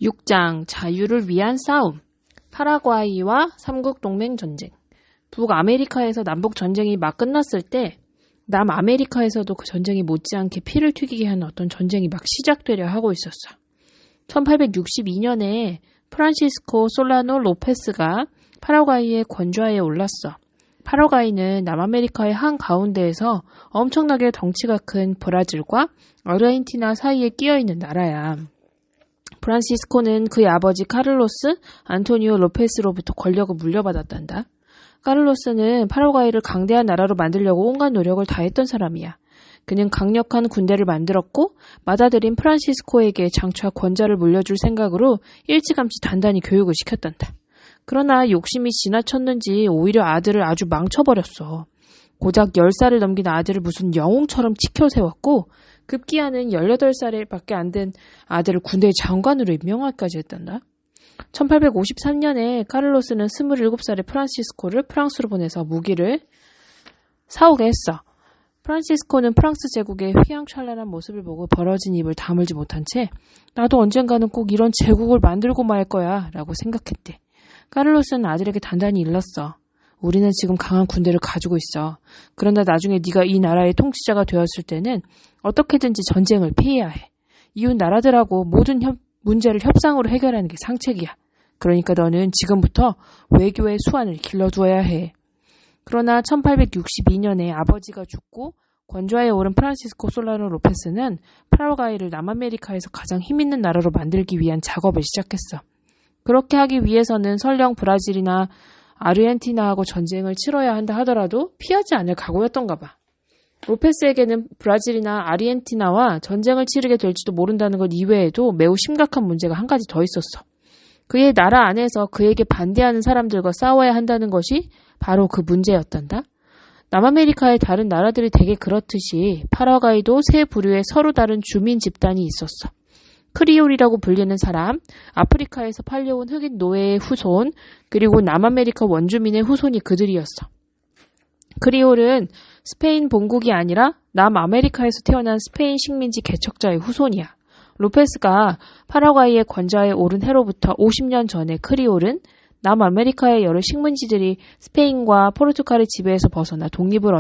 6장 자유를 위한 싸움. 파라과이와 삼국동맹 전쟁. 북아메리카에서 남북전쟁이 막 끝났을 때 남아메리카에서도 그 전쟁이 못지않게 피를 튀기게 하는 어떤 전쟁이 막 시작되려 하고 있었어. 1862년에 프란시스코 솔라노 로페스가 파라과이의 권좌에 올랐어. 파라과이는 남아메리카의 한가운데에서 엄청나게 덩치가 큰 브라질과 아르헨티나 사이에 끼어있는 나라야. 프란시스코는 그의 아버지 카를로스 안토니오 로페스로부터 권력을 물려받았단다. 카를로스는 파라과이를 강대한 나라로 만들려고 온갖 노력을 다했던 사람이야. 그는 강력한 군대를 만들었고 맏아들인 프란시스코에게 장차 권좌를 물려줄 생각으로 일찌감치 단단히 교육을 시켰단다. 그러나 욕심이 지나쳤는지 오히려 아들을 아주 망쳐버렸어. 고작 10살을 넘긴 아들을 무슨 영웅처럼 치켜세웠고 급기야는 18살밖에 안 된 아들을 군대의 장관으로 임명하기까지 했단다. 1853년에 카를로스는 27살의 프란시스코를 프랑스로 보내서 무기를 사오게 했어. 프란시스코는 프랑스 제국의 휘황찬란한 모습을 보고 벌어진 입을 다물지 못한 채 나도 언젠가는 꼭 이런 제국을 만들고 말 거야 라고 생각했대. 카를로스는 아들에게 단단히 일렀어. 우리는 지금 강한 군대를 가지고 있어. 그러나 나중에 네가 이 나라의 통치자가 되었을 때는 어떻게든지 전쟁을 피해야 해. 이웃 나라들하고 모든 문제를 협상으로 해결하는 게 상책이야. 그러니까 너는 지금부터 외교의 수완을 길러두어야 해. 그러나 1862년에 아버지가 죽고 권좌에 오른 프란시스코 솔라노 로페스는 파라과이를 남아메리카에서 가장 힘있는 나라로 만들기 위한 작업을 시작했어. 그렇게 하기 위해서는 설령 브라질이나 아르헨티나하고 전쟁을 치러야 한다 하더라도 피하지 않을 각오였던가 봐. 로페스에게는 브라질이나 아르헨티나와 전쟁을 치르게 될지도 모른다는 것 이외에도 매우 심각한 문제가 한 가지 더 있었어. 그의 나라 안에서 그에게 반대하는 사람들과 싸워야 한다는 것이 바로 그 문제였단다. 남아메리카의 다른 나라들이 대개 그렇듯이 파라과이도 세 부류의 서로 다른 주민 집단이 있었어. 크리올이라고 불리는 사람, 아프리카에서 팔려온 흑인 노예의 후손, 그리고 남아메리카 원주민의 후손이 그들이었어. 크리올은 스페인 본국이 아니라 남아메리카에서 태어난 스페인 식민지 개척자의 후손이야. 로페스가 파라과이의 권좌에 오른 해로부터 50년 전에 크리올은 남아메리카의 여러 식민지들이 스페인과 포르투갈의 지배에서 벗어나 독립을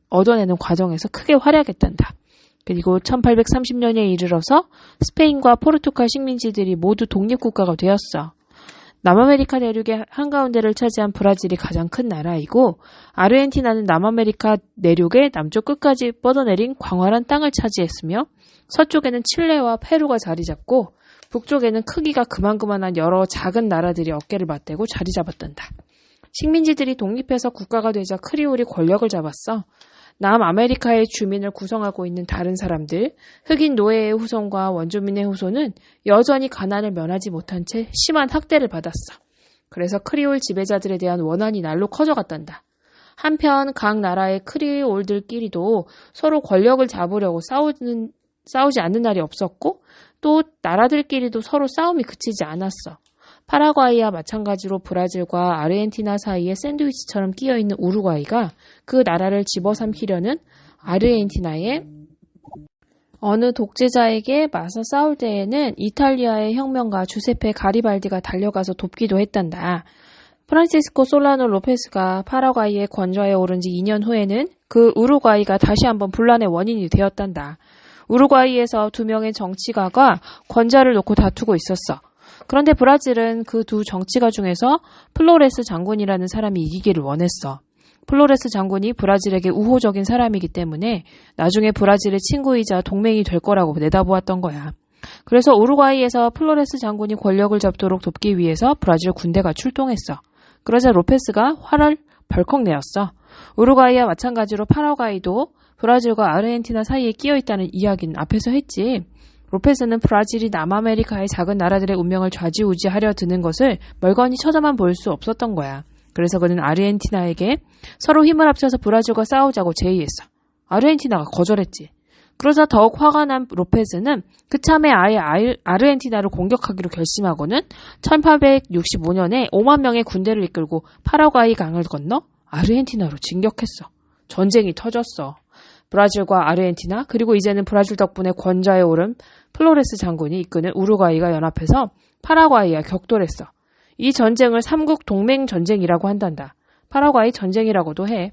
얻어내는 과정에서 크게 활약했단다. 그리고 1830년에 이르러서 스페인과 포르투갈 식민지들이 모두 독립국가가 되었어. 남아메리카 대륙의 한가운데를 차지한 브라질이 가장 큰 나라이고 아르헨티나는 남아메리카 내륙의 남쪽 끝까지 뻗어내린 광활한 땅을 차지했으며 서쪽에는 칠레와 페루가 자리 잡고 북쪽에는 크기가 그만한 여러 작은 나라들이 어깨를 맞대고 자리 잡았단다. 식민지들이 독립해서 국가가 되자 크리올이 권력을 잡았어. 남아메리카의 주민을 구성하고 있는 다른 사람들, 흑인 노예의 후손과 원주민의 후손은 여전히 가난을 면하지 못한 채 심한 학대를 받았어. 그래서 크리올 지배자들에 대한 원한이 날로 커져갔단다. 한편 각 나라의 크리올들끼리도 서로 권력을 잡으려고 싸우지 않는 날이 없었고 또 나라들끼리도 서로 싸움이 그치지 않았어. 파라과이와 마찬가지로 브라질과 아르헨티나 사이에 샌드위치처럼 끼어있는 우루과이가 그 나라를 집어삼키려는 아르헨티나의 어느 독재자에게 맞서 싸울 때에는 이탈리아의 혁명가 주세페 가리발디가 달려가서 돕기도 했단다. 프란시스코 솔라노 로페스가 파라과이의 권좌에 오른 지 2년 후에는 그 우루과이가 다시 한번 분란의 원인이 되었단다. 우루과이에서 2명의 정치가가 권좌를 놓고 다투고 있었어. 그런데 브라질은 그 두 정치가 중에서 플로레스 장군이라는 사람이 이기기를 원했어. 플로레스 장군이 브라질에게 우호적인 사람이기 때문에 나중에 브라질의 친구이자 동맹이 될 거라고 내다보았던 거야. 그래서 우루과이에서 플로레스 장군이 권력을 잡도록 돕기 위해서 브라질 군대가 출동했어. 그러자 로페스가 화를 벌컥 내었어. 우루과이와 마찬가지로 파라과이도 브라질과 아르헨티나 사이에 끼어있다는 이야기는 앞에서 했지. 로페스는 브라질이 남아메리카의 작은 나라들의 운명을 좌지우지하려 드는 것을 멀거니 쳐다만 볼 수 없었던 거야. 그래서 그는 아르헨티나에게 서로 힘을 합쳐서 브라질과 싸우자고 제의했어. 아르헨티나가 거절했지. 그러자 더욱 화가 난 로페스는 그참에 아예 아르헨티나를 공격하기로 결심하고는 1865년에 5만 명의 군대를 이끌고 파라과이 강을 건너 아르헨티나로 진격했어. 전쟁이 터졌어. 브라질과 아르헨티나 그리고 이제는 브라질 덕분에 권좌에 오른 플로레스 장군이 이끄는 우루과이가 연합해서 파라과이와 격돌했어. 이 전쟁을 삼국 동맹 전쟁이라고 한단다. 파라과이 전쟁이라고도 해.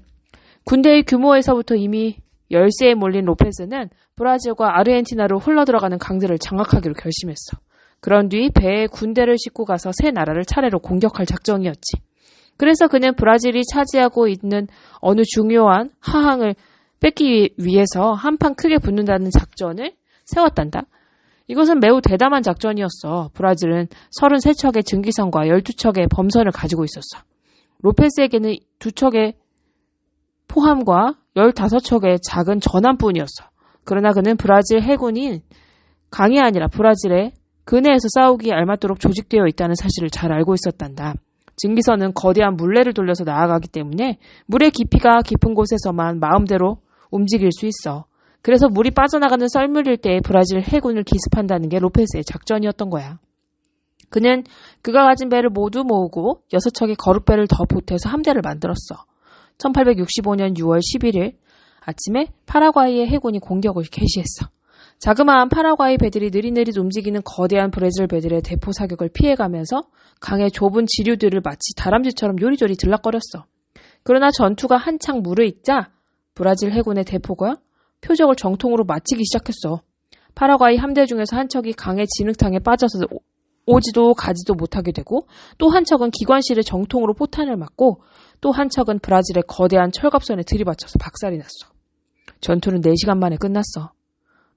군대의 규모에서부터 이미 열세에 몰린 로페스는 브라질과 아르헨티나로 흘러들어가는 강들을 장악하기로 결심했어. 그런 뒤 배에 군대를 싣고 가서 세 나라를 차례로 공격할 작정이었지. 그래서 그는 브라질이 차지하고 있는 어느 중요한 하항을 뺏기 위해서 한판 크게 붙는다는 작전을 세웠단다. 이것은 매우 대담한 작전이었어. 브라질은 33척의 증기선과 12척의 범선을 가지고 있었어. 로페스에게는 2척의 포함과 15척의 작은 전함뿐이었어. 그러나 그는 브라질 해군이 강이 아니라 브라질의 근해에서 싸우기에 알맞도록 조직되어 있다는 사실을 잘 알고 있었단다. 증기선은 거대한 물레를 돌려서 나아가기 때문에 물의 깊이가 깊은 곳에서만 마음대로 움직일 수 있어. 그래서 물이 빠져나가는 썰물일 때에 브라질 해군을 기습한다는 게 로페스의 작전이었던 거야. 그는 그가 가진 배를 모두 모으고 6척의 거룻배를 더 보태서 함대를 만들었어. 1865년 6월 11일 아침에 파라과이의 해군이 공격을 개시했어. 자그마한 파라과이 배들이 느릿느릿 움직이는 거대한 브라질 배들의 대포 사격을 피해가면서 강의 좁은 지류들을 마치 다람쥐처럼 요리조리 들락거렸어. 그러나 전투가 한창 무르익자 브라질 해군의 대포가 표적을 정통으로 마치기 시작했어. 파라과이 함대 중에서 한 척이 강의 진흙탕에 빠져서 오지도 가지도 못하게 되고, 또 한 척은 기관실에 정통으로 포탄을 맞고, 또 한 척은 브라질의 거대한 철갑선에 들이받쳐서 박살이 났어. 전투는 4시간 만에 끝났어.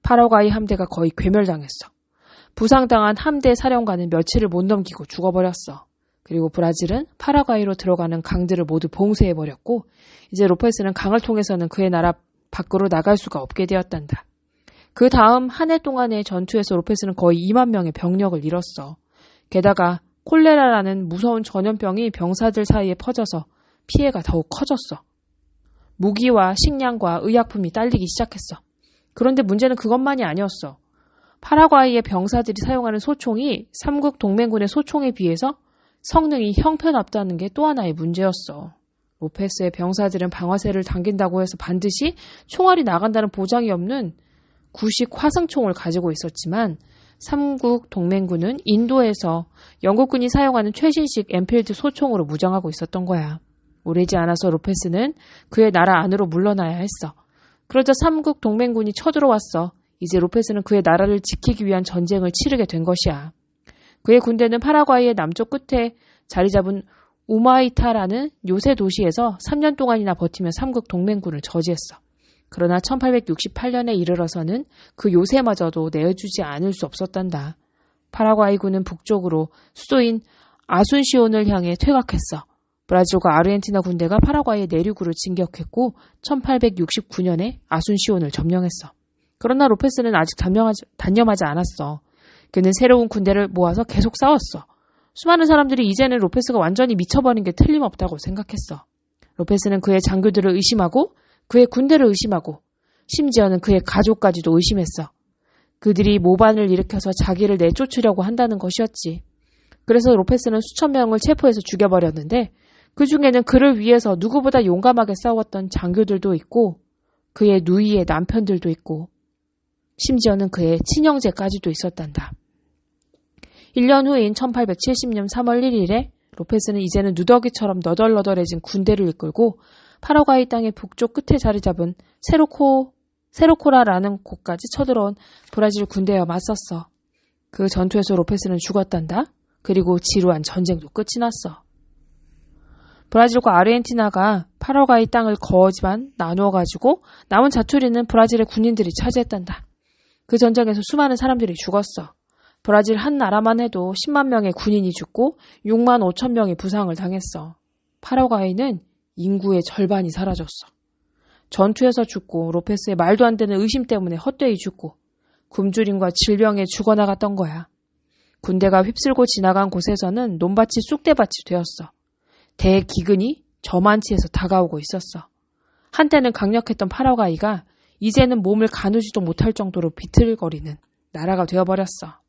파라과이 함대가 거의 괴멸당했어. 부상당한 함대 사령관은 며칠을 못 넘기고 죽어버렸어. 그리고 브라질은 파라과이로 들어가는 강들을 모두 봉쇄해버렸고, 이제 로페스는 강을 통해서는 그의 나라 밖으로 나갈 수가 없게 되었단다. 그 다음 한 해 동안의 전투에서 로페스는 거의 2만 명의 병력을 잃었어. 게다가 콜레라라는 무서운 전염병이 병사들 사이에 퍼져서 피해가 더욱 커졌어. 무기와 식량과 의약품이 딸리기 시작했어. 그런데 문제는 그것만이 아니었어. 파라과이의 병사들이 사용하는 소총이 삼국 동맹군의 소총에 비해서 성능이 형편없다는 게 또 하나의 문제였어. 로페스의 병사들은 방아쇠를 당긴다고 해서 반드시 총알이 나간다는 보장이 없는 구식 화승총을 가지고 있었지만 삼국 동맹군은 인도에서 영국군이 사용하는 최신식 엔필드 소총으로 무장하고 있었던 거야. 오래지 않아서 로페스는 그의 나라 안으로 물러나야 했어. 그러자 삼국 동맹군이 쳐들어왔어. 이제 로페스는 그의 나라를 지키기 위한 전쟁을 치르게 된 것이야. 그의 군대는 파라과이의 남쪽 끝에 자리 잡은 우마이타라는 요새 도시에서 3년 동안이나 버티며 삼국 동맹군을 저지했어. 그러나 1868년에 이르러서는 그 요새마저도 내어주지 않을 수 없었단다. 파라과이군은 북쪽으로 수도인 아순시온을 향해 퇴각했어. 브라질과 아르헨티나 군대가 파라과이의 내륙으로 진격했고 1869년에 아순시온을 점령했어. 그러나 로페스는 아직 단념하지 않았어. 그는 새로운 군대를 모아서 계속 싸웠어. 수많은 사람들이 이제는 로페스가 완전히 미쳐버린 게 틀림없다고 생각했어. 로페스는 그의 장교들을 의심하고 그의 군대를 의심하고 심지어는 그의 가족까지도 의심했어. 그들이 모반을 일으켜서 자기를 내쫓으려고 한다는 것이었지. 그래서 로페스는 수천 명을 체포해서 죽여버렸는데 그 중에는 그를 위해서 누구보다 용감하게 싸웠던 장교들도 있고 그의 누이의 남편들도 있고 심지어는 그의 친형제까지도 있었단다. 1년 후인 1870년 3월 1일에 로페스는 이제는 누더기처럼 너덜너덜해진 군대를 이끌고 파라과이 땅의 북쪽 끝에 자리 잡은 세로코라라는 곳까지 쳐들어온 브라질 군대와 맞섰어. 그 전투에서 로페스는 죽었단다. 그리고 지루한 전쟁도 끝이 났어. 브라질과 아르헨티나가 파라과이 땅을 거지만 나누어가지고 남은 자투리는 브라질의 군인들이 차지했단다. 그 전쟁에서 수많은 사람들이 죽었어. 브라질 한 나라만 해도 10만 명의 군인이 죽고 6만 5천 명이 부상을 당했어. 파라과이는 인구의 절반이 사라졌어. 전투에서 죽고 로페스의 말도 안 되는 의심 때문에 헛되이 죽고 굶주림과 질병에 죽어나갔던 거야. 군대가 휩쓸고 지나간 곳에서는 논밭이 쑥대밭이 되었어. 대기근이 저만치에서 다가오고 있었어. 한때는 강력했던 파라과이가 이제는 몸을 가누지도 못할 정도로 비틀거리는 나라가 되어버렸어.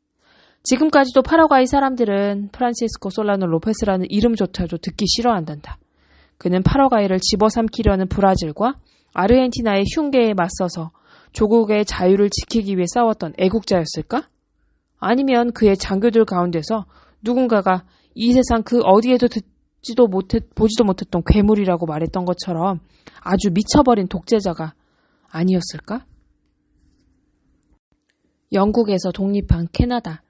지금까지도 파라과이 사람들은 프란시스코 솔라노 로페스라는 이름조차도 듣기 싫어한단다. 그는 파라과이를 집어삼키려는 브라질과 아르헨티나의 흉계에 맞서서 조국의 자유를 지키기 위해 싸웠던 애국자였을까? 아니면 그의 장교들 가운데서 누군가가 이 세상 그 어디에도 보지도 못했던 괴물이라고 말했던 것처럼 아주 미쳐버린 독재자가 아니었을까? 영국에서 독립한 캐나다.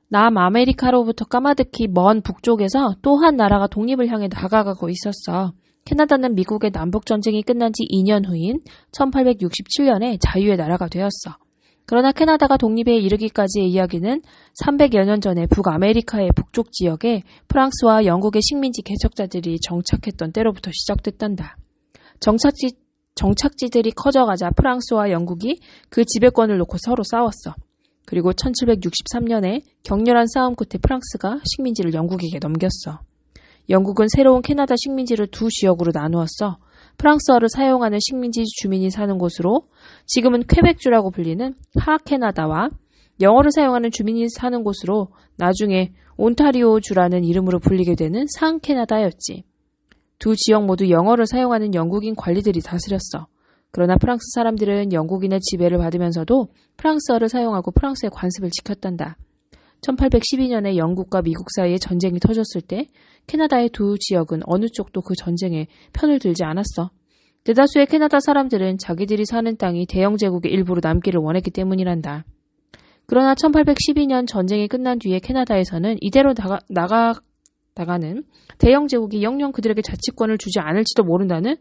남아메리카로부터 까마득히 먼 북쪽에서 또 한 나라가 독립을 향해 다가가고 있었어. 캐나다는 미국의 남북전쟁이 끝난 지 2년 후인 1867년에 자유의 나라가 되었어. 그러나 캐나다가 독립에 이르기까지의 이야기는 300여 년 전에 북아메리카의 북쪽 지역에 프랑스와 영국의 식민지 개척자들이 정착했던 때로부터 시작됐단다. 정착지들이 커져가자 프랑스와 영국이 그 지배권을 놓고 서로 싸웠어. 그리고 1763년에 격렬한 싸움 끝에 프랑스가 식민지를 영국에게 넘겼어. 영국은 새로운 캐나다 식민지를 두 지역으로 나누었어. 프랑스어를 사용하는 식민지 주민이 사는 곳으로 지금은 퀘벡주라고 불리는 하캐나다와 영어를 사용하는 주민이 사는 곳으로 나중에 온타리오주라는 이름으로 불리게 되는 상캐나다였지. 두 지역 모두 영어를 사용하는 영국인 관리들이 다스렸어. 그러나 프랑스 사람들은 영국인의 지배를 받으면서도 프랑스어를 사용하고 프랑스의 관습을 지켰단다. 1812년에 영국과 미국 사이에 전쟁이 터졌을 때 캐나다의 두 지역은 어느 쪽도 그 전쟁에 편을 들지 않았어. 대다수의 캐나다 사람들은 자기들이 사는 땅이 대영 제국의 일부로 남기를 원했기 때문이란다. 그러나 1812년 전쟁이 끝난 뒤에 캐나다에서는 이대로 나가는 대영 제국이 영영 그들에게 자치권을 주지 않을지도 모른다는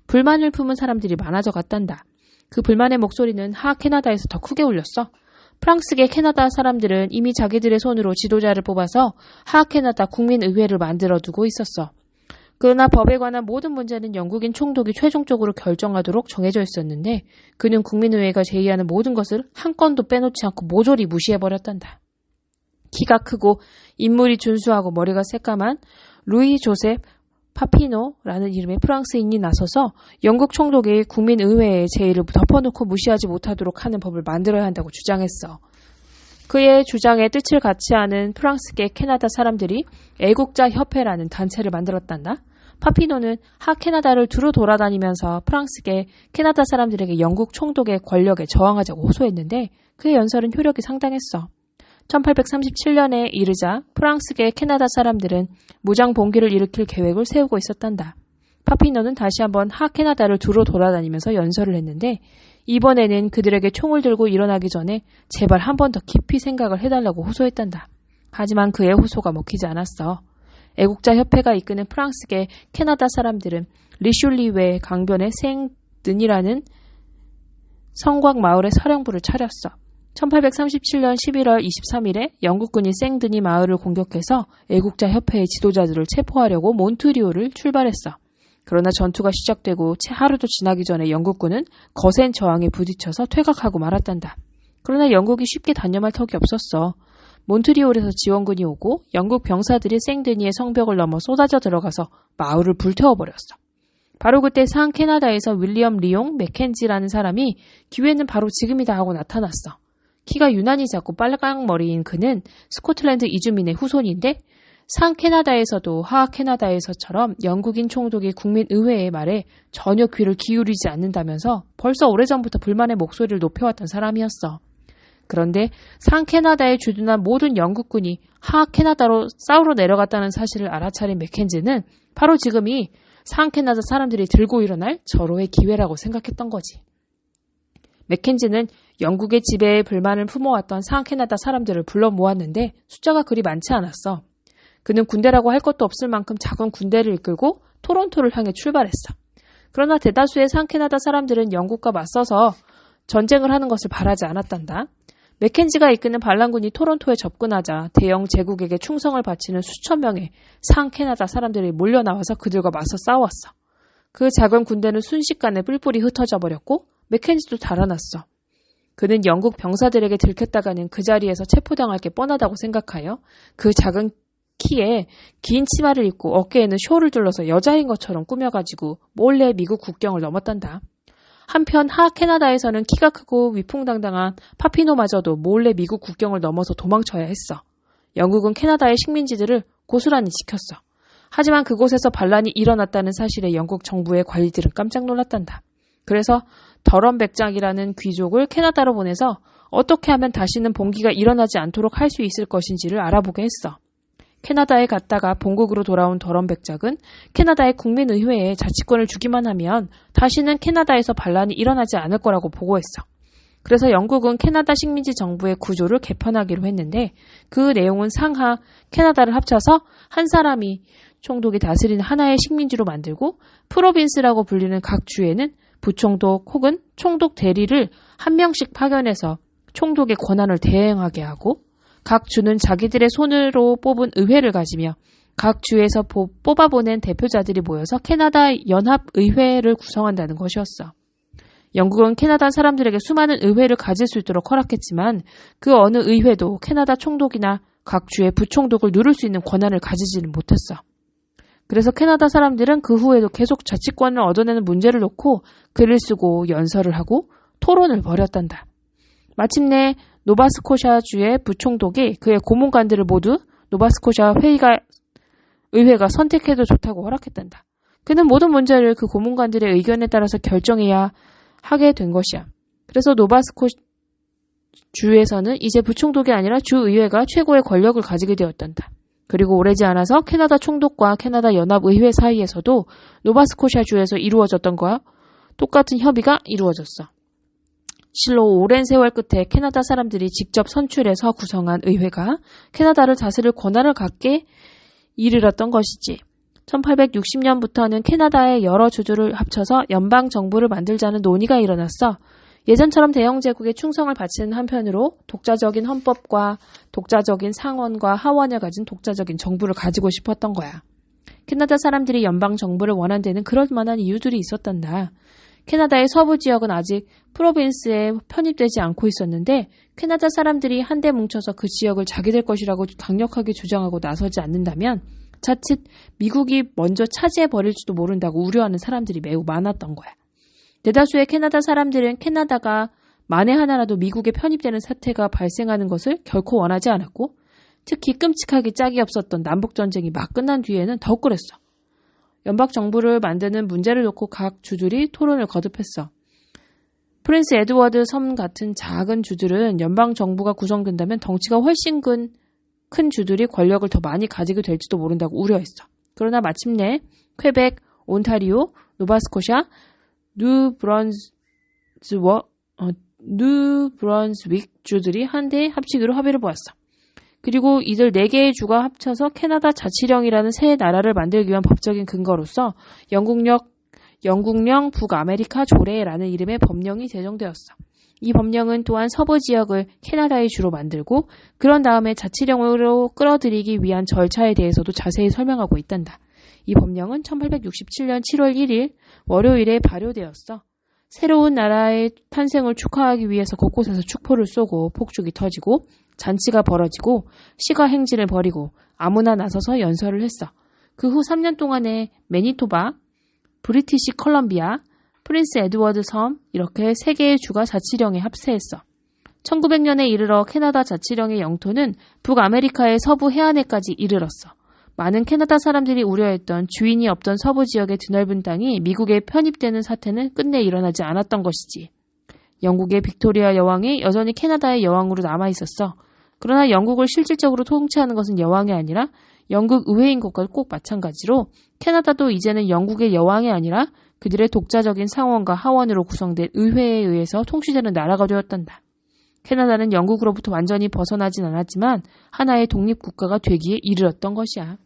불만을 품은 사람들이 많아져 갔단다. 그 불만의 목소리는 하캐나다에서 더 크게 울렸어. 프랑스계 캐나다 사람들은 이미 자기들의 손으로 지도자를 뽑아서 하캐나다 국민의회를 만들어 두고 있었어. 그러나 법에 관한 모든 문제는 영국인 총독이 최종적으로 결정하도록 정해져 있었는데 그는 국민의회가 제의하는 모든 것을 한 건도 빼놓지 않고 모조리 무시해버렸단다. 키가 크고 인물이 준수하고 머리가 새까만 루이 조셉 파피노라는 이름의 프랑스인이 나서서 영국 총독이 국민의회의 제의를 덮어놓고 무시하지 못하도록 하는 법을 만들어야 한다고 주장했어. 그의 주장에 뜻을 같이 하는 프랑스계 캐나다 사람들이 애국자 협회라는 단체를 만들었단다. 파피노는 하캐나다를 두루 돌아다니면서 프랑스계 캐나다 사람들에게 영국 총독의 권력에 저항하자고 호소했는데 그의 연설은 효력이 상당했어. 1837년에 이르자 프랑스계 캐나다 사람들은 무장 봉기를 일으킬 계획을 세우고 있었단다. 파피노는 다시 한번 하캐나다를 두루 돌아다니면서 연설을 했는데 이번에는 그들에게 총을 들고 일어나기 전에 제발 한 번 더 깊이 생각을 해달라고 호소했단다. 하지만 그의 호소가 먹히지 않았어. 애국자 협회가 이끄는 프랑스계 캐나다 사람들은 리슐리웨 강변의 생드니라는 성곽 마을에 사령부를 차렸어. 1837년 11월 23일에 영국군이 생드니 마을을 공격해서 애국자 협회의 지도자들을 체포하려고 몬트리올을 출발했어. 그러나 전투가 시작되고 채 하루도 지나기 전에 영국군은 거센 저항에 부딪혀서 퇴각하고 말았단다. 그러나 영국이 쉽게 단념할 턱이 없었어. 몬트리올에서 지원군이 오고 영국 병사들이 생드니의 성벽을 넘어 쏟아져 들어가서 마을을 불태워버렸어. 바로 그때 상캐나다에서 윌리엄 리용 맥켄지라는 사람이 기회는 바로 지금이다 하고 나타났어. 키가 유난히 작고 빨강머리인 그는 스코틀랜드 이주민의 후손인데 상캐나다에서도 하캐나다에서처럼 영국인 총독이 국민의회의 말에 전혀 귀를 기울이지 않는다면서 벌써 오래전부터 불만의 목소리를 높여왔던 사람이었어. 그런데 상캐나다에 주둔한 모든 영국군이 하캐나다로 싸우러 내려갔다는 사실을 알아차린 맥켄지는 바로 지금이 상캐나다 사람들이 들고 일어날 절호의 기회라고 생각했던 거지. 맥켄지는 영국의 지배에 불만을 품어왔던 상캐나다 사람들을 불러 모았는데 숫자가 그리 많지 않았어. 그는 군대라고 할 것도 없을 만큼 작은 군대를 이끌고 토론토를 향해 출발했어. 그러나 대다수의 상캐나다 사람들은 영국과 맞서서 전쟁을 하는 것을 바라지 않았단다. 맥켄지가 이끄는 반란군이 토론토에 접근하자 대영 제국에게 충성을 바치는 수천 명의 상캐나다 사람들이 몰려나와서 그들과 맞서 싸웠어. 그 작은 군대는 순식간에 뿔뿔이 흩어져 버렸고 맥켄지도 달아났어. 그는 영국 병사들에게 들켰다가는 그 자리에서 체포당할 게 뻔하다고 생각하여 그 작은 키에 긴 치마를 입고 어깨에는 숄을 둘러서 여자인 것처럼 꾸며가지고 몰래 미국 국경을 넘었단다. 한편 하캐나다에서는 키가 크고 위풍당당한 파피노마저도 몰래 미국 국경을 넘어서 도망쳐야 했어. 영국은 캐나다의 식민지들을 고스란히 지켰어. 하지만 그곳에서 반란이 일어났다는 사실에 영국 정부의 관리들은 깜짝 놀랐단다. 그래서 더런 백작이라는 귀족을 캐나다로 보내서 어떻게 하면 다시는 봉기가 일어나지 않도록 할 수 있을 것인지를 알아보게 했어. 캐나다에 갔다가 본국으로 돌아온 더런 백작은 캐나다의 국민의회에 자치권을 주기만 하면 다시는 캐나다에서 반란이 일어나지 않을 거라고 보고했어. 그래서 영국은 캐나다 식민지 정부의 구조를 개편하기로 했는데 그 내용은 상하 캐나다를 합쳐서 한 사람이 총독이 다스리는 하나의 식민지로 만들고 프로빈스라고 불리는 각 주에는 부총독 혹은 총독 대리를 한 명씩 파견해서 총독의 권한을 대행하게 하고 각 주는 자기들의 손으로 뽑은 의회를 가지며 각 주에서 뽑아보낸 대표자들이 모여서 캐나다 연합의회를 구성한다는 것이었어. 영국은 캐나다 사람들에게 수많은 의회를 가질 수 있도록 허락했지만 그 어느 의회도 캐나다 총독이나 각 주의 부총독을 누를 수 있는 권한을 가지지는 못했어. 그래서 캐나다 사람들은 그 후에도 계속 자치권을 얻어내는 문제를 놓고 글을 쓰고 연설을 하고 토론을 벌였단다. 마침내 노바스코샤주의 부총독이 그의 고문관들을 모두 노바스코샤 의회가 선택해도 좋다고 허락했단다. 그는 모든 문제를 그 고문관들의 의견에 따라서 결정해야 하게 된 것이야. 그래서 노바스코주에서는 이제 부총독이 아니라 주의회가 최고의 권력을 가지게 되었단다. 그리고 오래지 않아서 캐나다 총독과 캐나다 연합의회 사이에서도 노바스코샤주에서 이루어졌던 거와 똑같은 협의가 이루어졌어. 실로 오랜 세월 끝에 캐나다 사람들이 직접 선출해서 구성한 의회가 캐나다를 다스릴 권한을 갖게 이르렀던 것이지. 1860년부터는 캐나다의 여러 주주를 합쳐서 연방 정부를 만들자는 논의가 일어났어. 예전처럼 대영 제국에 충성을 바치는 한편으로 독자적인 헌법과 독자적인 상원과 하원을 가진 독자적인 정부를 가지고 싶었던 거야. 캐나다 사람들이 연방 정부를 원한 데는 그럴 만한 이유들이 있었단다. 캐나다의 서부 지역은 아직 프로빈스에 편입되지 않고 있었는데 캐나다 사람들이 한데 뭉쳐서 그 지역을 자기들 것이라고 강력하게 주장하고 나서지 않는다면 자칫 미국이 먼저 차지해버릴지도 모른다고 우려하는 사람들이 매우 많았던 거야. 대다수의 캐나다 사람들은 캐나다가 만에 하나라도 미국에 편입되는 사태가 발생하는 것을 결코 원하지 않았고 특히 끔찍하게 짝이 없었던 남북전쟁이 막 끝난 뒤에는 더욱 그랬어. 연방 정부를 만드는 문제를 놓고 각 주들이 토론을 거듭했어. 프린스 에드워드 섬 같은 작은 주들은 연방 정부가 구성된다면 덩치가 훨씬 큰 주들이 권력을 더 많이 가지게 될지도 모른다고 우려했어. 그러나 마침내 퀘벡, 온타리오, 노바스코샤, 뉴브런스윅 주들이 한데 합치기로 합의를 보았어. 그리고 이들 4개의 주가 합쳐서 캐나다 자치령이라는 새 나라를 만들기 위한 법적인 근거로서 영국령 북아메리카 조례라는 이름의 법령이 제정되었어. 이 법령은 또한 서부 지역을 캐나다의 주로 만들고 그런 다음에 자치령으로 끌어들이기 위한 절차에 대해서도 자세히 설명하고 있단다. 이 법령은 1867년 7월 1일 월요일에 발효되었어. 새로운 나라의 탄생을 축하하기 위해서 곳곳에서 축포를 쏘고 폭죽이 터지고 잔치가 벌어지고 시가 행진을 벌이고 아무나 나서서 연설을 했어. 그 후 3년 동안에 매니토바, 브리티시 컬럼비아, 프린스 에드워드 섬 이렇게 3개의 주가 자치령에 합세했어. 1900년에 이르러 캐나다 자치령의 영토는 북아메리카의 서부 해안에까지 이르렀어. 많은 캐나다 사람들이 우려했던 주인이 없던 서부 지역의 드넓은 땅이 미국에 편입되는 사태는 끝내 일어나지 않았던 것이지. 영국의 빅토리아 여왕이 여전히 캐나다의 여왕으로 남아있었어. 그러나 영국을 실질적으로 통치하는 것은 여왕이 아니라 영국 의회인 것과 꼭 마찬가지로 캐나다도 이제는 영국의 여왕이 아니라 그들의 독자적인 상원과 하원으로 구성된 의회에 의해서 통치되는 나라가 되었단다. 캐나다는 영국으로부터 완전히 벗어나진 않았지만 하나의 독립국가가 되기에 이르렀던 것이야.